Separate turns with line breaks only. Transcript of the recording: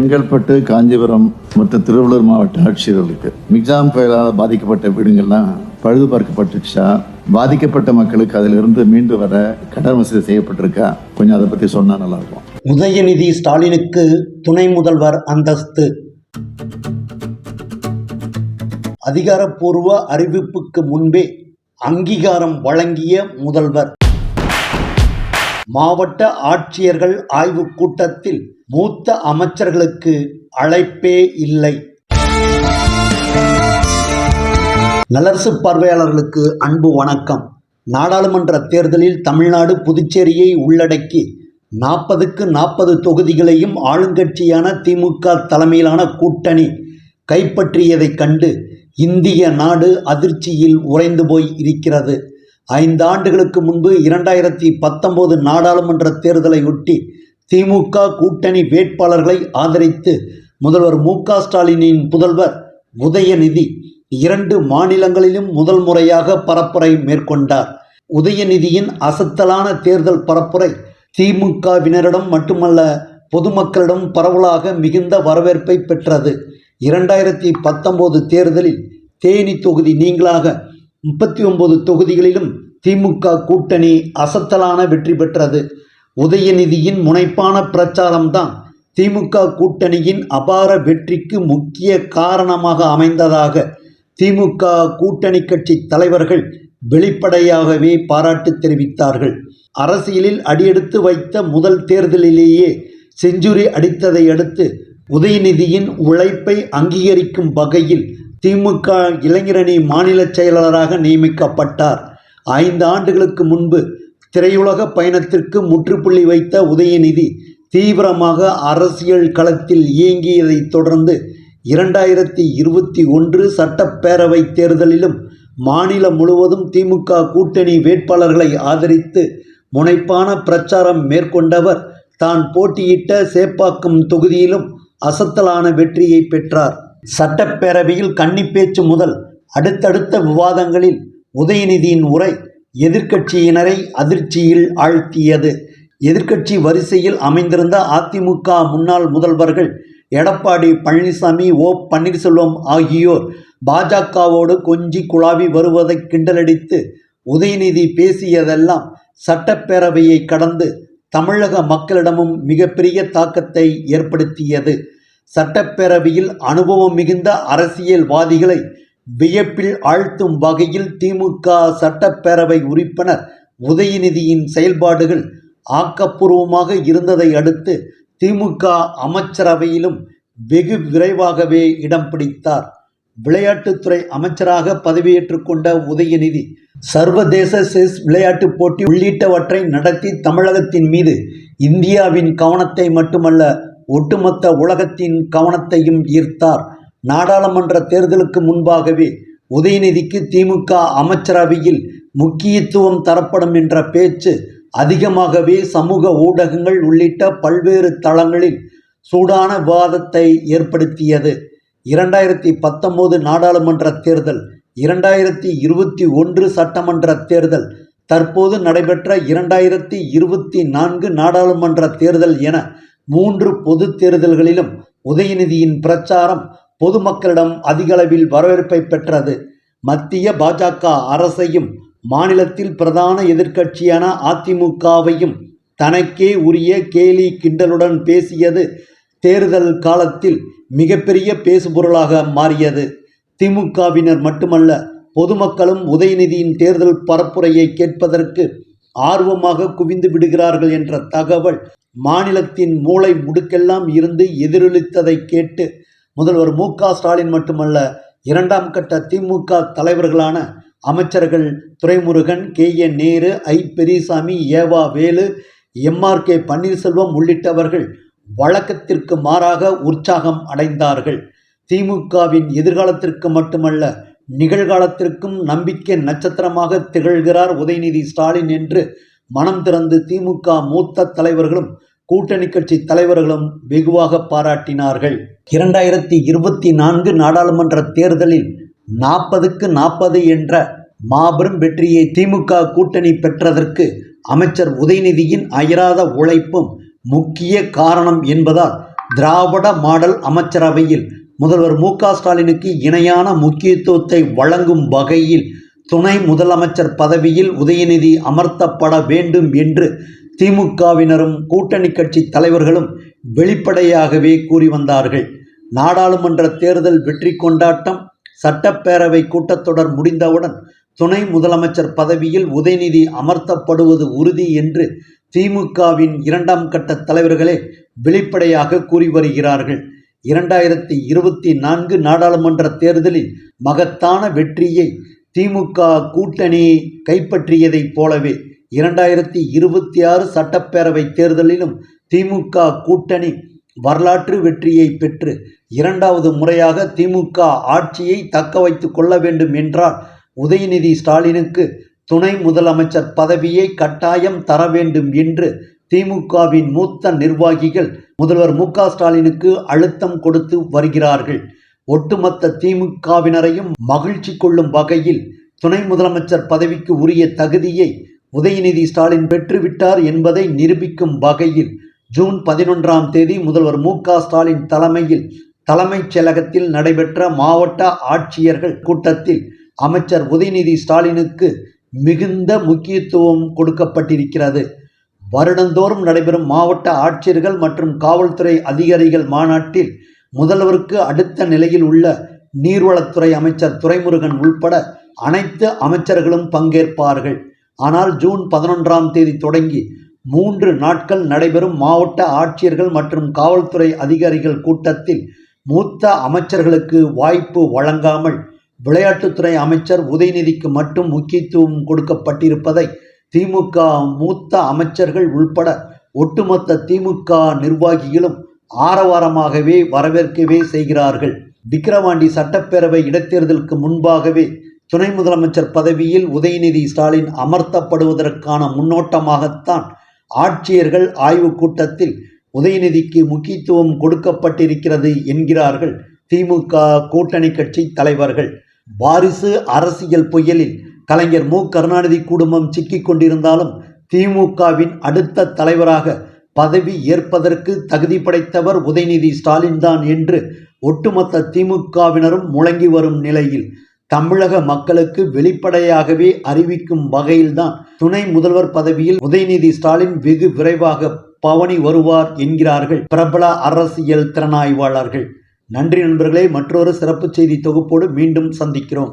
செங்கல்பட்டு, காஞ்சிபுரம் மற்றும் திருவள்ளூர் மாவட்ட ஆட்சியர்களுக்கு மிக்ஜாம் புயலால் பாதிக்கப்பட்ட வீடுகள்லாம் பழுது பார்க்கப்பட்டுச்சா, பாதிக்கப்பட்ட மக்களுக்கு அதிலிருந்து மீண்டு வர கடன் வசதி செய்யப்பட்டிருக்கா, கொஞ்சம் அதை பற்றி சொன்னால் நல்லாயிருக்கும்.
உதயநிதி ஸ்டாலினுக்கு துணை முதல்வர் அந்தஸ்து. அதிகாரப்பூர்வ அறிவிப்புக்கு முன்பே அங்கீகாரம் வழங்கிய முதல்வர். மாவட்ட ஆட்சியர்கள் ஆய்வுக் கூட்டத்தில் மூத்த அமைச்சர்களுக்கு அழைப்பே இல்லை. நல்லரசு பார்வையாளர்களுக்கு அன்பு வணக்கம். நாடாளுமன்ற தேர்தலில் தமிழ்நாடு, புதுச்சேரியை உள்ளடக்கி 40க்கு 40 தொகுதிகளையும் ஆளுங்கட்சியான திமுக தலைமையிலான கூட்டணி கைப்பற்றியதைக் கண்டு இந்திய நாடு அதிர்ச்சியில் உறைந்து போய் இருக்கிறது. 5 ஆண்டுகளுக்கு முன்பு 2019 நாடாளுமன்ற தேர்தலையொட்டி திமுக கூட்டணி வேட்பாளர்களை ஆதரித்து முதல்வர் மு.க. ஸ்டாலினின் புதல்வர் உதயநிதி 2 மாநிலங்களிலும் முதல் முறையாக பரப்புரை மேற்கொண்டார். உதயநிதியின் அசத்தலான தேர்தல் பரப்புரை திமுகவினரிடம் மட்டுமல்ல, பொதுமக்களிடம் பரவலாக மிகுந்த வரவேற்பை பெற்றது. 2019 தேர்தலில் தேனி தொகுதி நீங்களாக 39 தொகுதிகளிலும் திமுக கூட்டணி அசத்தலான வெற்றி பெற்றது. உதயநிதியின் முனைப்பான பிரச்சாரம்தான் திமுக கூட்டணியின் அபார வெற்றிக்கு முக்கிய காரணமாக அமைந்ததாக திமுக கூட்டணி கட்சி தலைவர்கள் வெளிப்படையாகவே பாராட்டு தெரிவித்தார்கள். அரசியலில் அடியெடுத்து வைத்த முதல் தேர்தலிலேயே செஞ்சுரி அடித்ததை அடுத்து உதயநிதியின் உழைப்பை அங்கீகரிக்கும் வகையில் திமுக இளைஞரணி மாநில செயலாளராக நியமிக்கப்பட்டார். 5 ஆண்டுகளுக்கு முன்பு திரையுலக பயணத்திற்கு முற்றுப்புள்ளி வைத்த உதயநிதி தீவிரமாக அரசியல் களத்தில் இயங்கியதைத் தொடர்ந்து 2021 சட்டப்பேரவை தேர்தலிலும் மாநிலம் முழுவதும் திமுக கூட்டணி வேட்பாளர்களை ஆதரித்து முனைப்பான பிரச்சாரம் மேற்கொண்டவர் தான் போட்டியிட்ட சேப்பாக்கம் தொகுதியிலும் அசத்தலான வெற்றியை பெற்றார். சட்டப்பேரவையில் கன்னிப்பேச்சு முதல் அடுத்தடுத்த விவாதங்களில் உதயநிதியின் உரை எதிர்க்கட்சியினரை அதிர்ச்சியில் ஆழ்த்தியது. எதிர்க்கட்சி வரிசையில் அமைந்திருந்த அதிமுக முன்னாள் முதல்வர்கள் எடப்பாடி பழனிசாமி, ஓ பன்னீர்செல்வம் ஆகியோர் பாஜகவோடு கொஞ்சி குழாவி வருவதை கிண்டலடித்து உதயநிதி பேசியதெல்லாம் சட்டப்பேரவையை கடந்து தமிழக மக்களிடமும் மிகப்பெரிய தாக்கத்தை ஏற்படுத்தியது. சட்டப்பேரவையில் அனுபவம் மிகுந்த அரசியல்வாதிகளை வியப்பில் ஆழ்த்தும் வகையில் திமுக சட்டப்பேரவை உறுப்பினர் உதயநிதியின் செயல்பாடுகள் ஆக்கப்பூர்வமாக இருந்ததை அடுத்து திமுக அமைச்சரவையிலும் வெகு விரைவாகவே இடம் பிடித்தார். விளையாட்டுத்துறை அமைச்சராக பதவியேற்றுக் கொண்ட உதயநிதி சர்வதேச செஸ் விளையாட்டுப் போட்டி உள்ளிட்டவற்றை நடத்தி தமிழகத்தின் மீது இந்தியாவின் கவனத்தை மட்டுமல்ல, ஒட்டுமொத்த உலகத்தின் கவனத்தையும் ஈர்த்தார். நாடாளுமன்ற தேர்தலுக்கு முன்பாகவே உதயநிதிக்கு திமுக அமைச்சரவையில் முக்கியத்துவம் தரப்படும் என்ற பேச்சு அதிகமாகவே சமூக ஊடகங்கள் உள்ளிட்ட பல்வேறு தளங்களில் சூடான விவாதத்தை ஏற்படுத்தியது. 2019 நாடாளுமன்ற தேர்தல், 2021 சட்டமன்ற தேர்தல், தற்போது நடைபெற்ற 2024 நாடாளுமன்ற தேர்தல் என 3 பொது தேர்தல்களிலும் உதயநிதியின் பிரச்சாரம் பொதுமக்களிடம் அதிகளவில் வரவேற்பை பெற்றது. மத்திய பாஜக அரசையும் மாநிலத்தில் பிரதான எதிர்க்கட்சியான அதிமுகவையும் தனக்கே உரிய கேலி கிண்டலுடன் பேசியது தேர்தல் காலத்தில் மிகப்பெரிய பேசுபொருளாக மாறியது. திமுகவினர் மட்டுமல்ல, பொதுமக்களும் உதயநிதியின் தேர்தல் பரப்புரையை கேட்பதற்கு ஆர்வமாக குவிந்து விடுகிறார்கள் என்ற தகவல் மாநிலத்தின் மூலை முடுக்கெல்லாம் இருந்து எதிரொலித்ததை கேட்டு முதல்வர் மு.க. ஸ்டாலின் மட்டுமல்ல, 2ஆம் கட்ட திமுக தலைவர்களான அமைச்சர்கள் துரைமுருகன், கே.என். நேரு, ஐ. பெரியசாமி, ஏவா வேலு, எம்.ஆர்.கே. பன்னீர்செல்வம் உள்ளிட்டவர்கள் வழக்கத்திற்கு மாறாக உற்சாகம் அடைந்தார்கள். திமுகவின் எதிர்காலத்திற்கு மட்டுமல்ல, நிகழ்காலத்திற்கும் நம்பிக்கை நட்சத்திரமாக திகழ்கிறார் உதயநிதி ஸ்டாலின் என்று மனம் திறந்து திமுக மூத்த தலைவர்களும் கூட்டணி கட்சி தலைவர்களும் வெகுவாக பாராட்டினார்கள். 2024 நாடாளுமன்ற தேர்தலில் 40க்கு 40 என்ற மாபெரும் வெற்றியை திமுக கூட்டணி பெற்றதற்கு அமைச்சர் உதயநிதியின் அயராத உழைப்பும் முக்கிய காரணம் என்பதால் திராவிட மாடல் அமைச்சரவையில் முதல்வர் மு.க. ஸ்டாலினுக்கு இணையான முக்கியத்துவத்தை வழங்கும் வகையில் துணை முதலமைச்சர் பதவியில் உதயநிதி அமர்த்தப்பட வேண்டும் என்று திமுகவினரும் கூட்டணி கட்சி தலைவர்களும் வெளிப்படையாகவே கூறி வந்தார்கள். நாடாளுமன்ற தேர்தல் வெற்றி கொண்டாட்டம், சட்டப்பேரவை கூட்டத்தொடர் முடிந்தவுடன் துணை முதலமைச்சர் பதவியில் உதயநிதி அமர்த்தப்படுவது உறுதி என்று திமுகவின் 2ஆம் கட்ட தலைவர்களே வெளிப்படையாக கூறி வருகிறார்கள். 2024 நாடாளுமன்ற தேர்தலில் மகத்தான வெற்றியை திமுக கூட்டணி கைப்பற்றியதைப் போலவே 2026 சட்டப்பேரவை தேர்தலிலும் திமுக கூட்டணி வரலாற்று வெற்றியை பெற்று 2வது முறையாக திமுக ஆட்சியை தக்க வைத்துக் கொள்ள வேண்டும் என்றால் உதயநிதி ஸ்டாலினுக்கு துணை முதலமைச்சர் பதவியை கட்டாயம் தர வேண்டும் என்று திமுகவின் மூத்த நிர்வாகிகள் முதல்வர் மு.க. ஸ்டாலினுக்கு அழுத்தம் கொடுத்து வருகிறார்கள். ஒட்டுமொத்த திமுகவினரையும் மகிழ்ச்சி கொள்ளும் வகையில் துணை முதலமைச்சர் பதவிக்கு உரிய தகுதியை உதயநிதி ஸ்டாலின் பெற்றுவிட்டார் என்பதை நிரூபிக்கும் வகையில் ஜூன் 11ஆம் தேதி முதல்வர் மு.க. ஸ்டாலின் தலைமையில் தலைமைச் செயலகத்தில் நடைபெற்ற மாவட்ட ஆட்சியர்கள் கூட்டத்தில் அமைச்சர் உதயநிதி ஸ்டாலினுக்கு மிகுந்த முக்கியத்துவம் கொடுக்கப்பட்டிருக்கிறது. வருடந்தோறும் நடைபெறும் மாவட்ட ஆட்சியர்கள் மற்றும் காவல்துறை அதிகாரிகள் மாநாட்டில் முதல்வருக்கு அடுத்த நிலையில் உள்ள நீர்வளத்துறை அமைச்சர் துரைமுருகன் உள்பட அனைத்து அமைச்சர்களும் பங்கேற்பார்கள். ஆனால் ஜூன் 11ஆம் தேதி தொடங்கி 3 நாட்கள் நடைபெறும் மாவட்ட ஆட்சியர்கள் மற்றும் காவல்துறை அதிகாரிகள் கூட்டத்தில் மூத்த அமைச்சர்களுக்கு வாய்ப்பு வழங்காமல் விளையாட்டுத்துறை அமைச்சர் உதயநிதிக்கு மட்டும் முக்கியத்துவம் கொடுக்கப்பட்டிருப்பதை திமுக மூத்த அமைச்சர்கள் உள்பட ஒட்டுமொத்த திமுக நிர்வாகிகளும் ஆரவாரமாகவே வரவேற்கவே செய்கிறார்கள். விக்கிரவாண்டி சட்டப்பேரவை இடைத்தேர்தலுக்கு முன்பாகவே துணை முதலமைச்சர் பதவியில் உதயநிதி ஸ்டாலின் அமர்த்தப்படுவதற்கான முன்னோட்டமாகத்தான் ஆட்சியர்கள் ஆய்வு கூட்டத்தில் உதயநிதிக்கு முக்கியத்துவம் கொடுக்கப்பட்டிருக்கிறது என்கிறார்கள் திமுக கூட்டணி கட்சி தலைவர்கள். வாரிசு அரசியல் புயலில் கலைஞர் மு. கருணாநிதி குடும்பம் சிக்கிக் கொண்டிருந்தாலும் திமுகவின் அடுத்த தலைவராக பதவி ஏற்பதற்கு தகுதி படைத்தவர் உதயநிதி ஸ்டாலின் தான் என்று ஒட்டுமொத்த திமுகவினரும் முழங்கி வரும் நிலையில் தமிழக மக்களுக்கு வெளிப்படையாகவே அறிவிக்கும் வகையில்தான் துணை முதல்வர் பதவியில் உதயநிதி ஸ்டாலின் வெகு விரைவாக பவனி வருவார் என்கிறார்கள் பிரபல அரசியல் திறனாய்வாளர்கள். நன்றி நண்பர்களே, மற்றொரு சிறப்பு செய்தி தொகுப்போடு மீண்டும் சந்திக்கிறோம்.